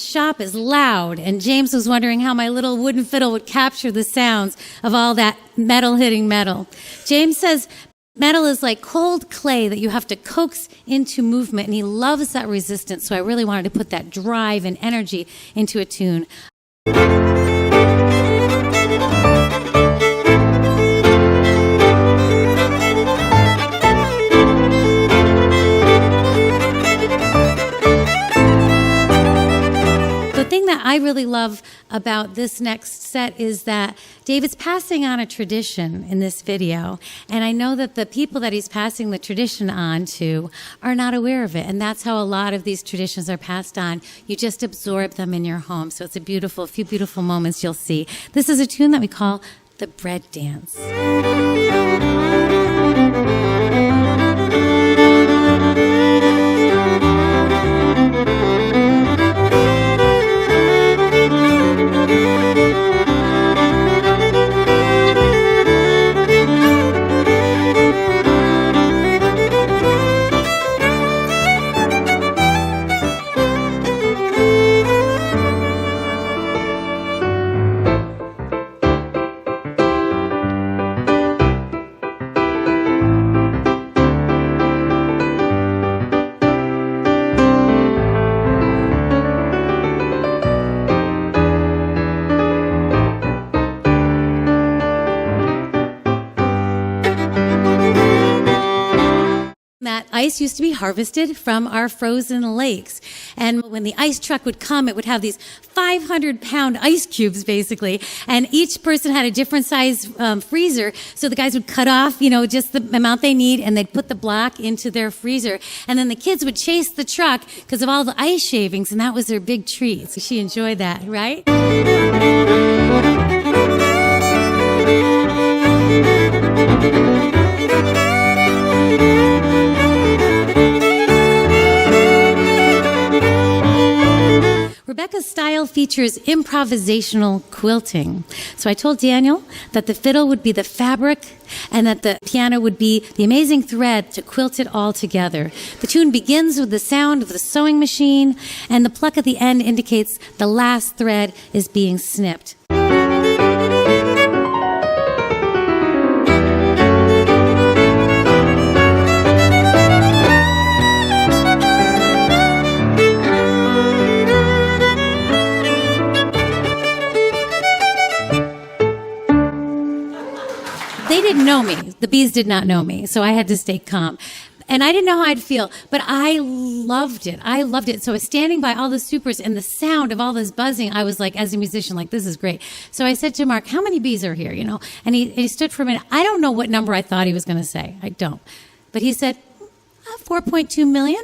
shop is loud, and James was wondering how my little wooden fiddle would capture the sounds of all that metal hitting metal. James says metal is like cold clay that you have to coax into movement, and he loves that resistance, so I really wanted to put that drive and energy into a tune. The thing that I really love about this next set is that David's passing on a tradition in this video, and I know that the people that he's passing the tradition on to are not aware of it, and that's how a lot of these traditions are passed on. You just absorb them in your home, so it's a few beautiful moments you'll see. This is a tune that we call the bread dance. That ice used to be harvested from our frozen lakes. And when the ice truck would come, it would have these 500-pound ice cubes, basically. And each person had a different size freezer. So the guys would cut off, just the amount they need, and they'd put the block into their freezer. And then the kids would chase the truck because of all the ice shavings, and that was their big treat. So she enjoyed that, right? Rebecca's style features improvisational quilting. So I told Daniel that the fiddle would be the fabric and that the piano would be the amazing thread to quilt it all together. The tune begins with the sound of the sewing machine, and the pluck at the end indicates the last thread is being snipped. They didn't know me. The bees did not know me, so I had to stay calm. And I didn't know how I'd feel, but I loved it. I loved it. So I was standing by all the supers, and the sound of all this buzzing, I was like, as a musician, like, this is great. So I said to Mark, how many bees are here, And he stood for a minute. I don't know what number I thought he was going to say. I don't. But he said, 4.2 million?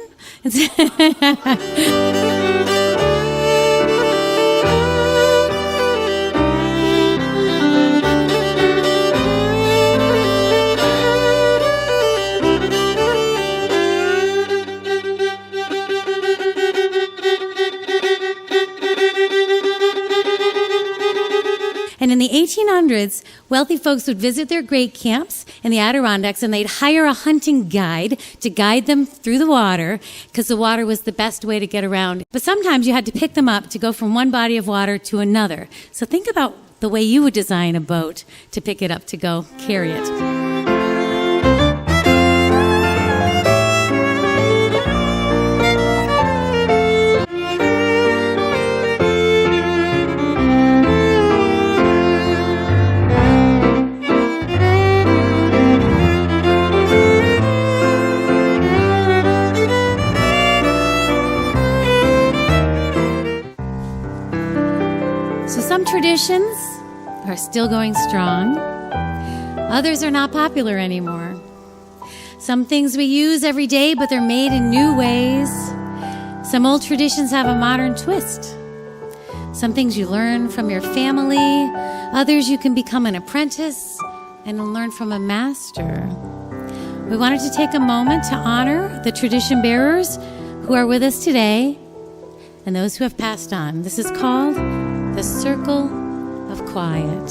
And in the 1800s, wealthy folks would visit their great camps in the Adirondacks, and they'd hire a hunting guide to guide them through the water, because the water was the best way to get around. But sometimes you had to pick them up to go from one body of water to another. So think about the way you would design a boat to pick it up to go carry it. So some traditions are still going strong. Others are not popular anymore. Some things we use every day, but they're made in new ways. Some old traditions have a modern twist. Some things you learn from your family. Others you can become an apprentice and learn from a master. We wanted to take a moment to honor the tradition bearers who are with us today and those who have passed on. This is called The Circle of Quiet.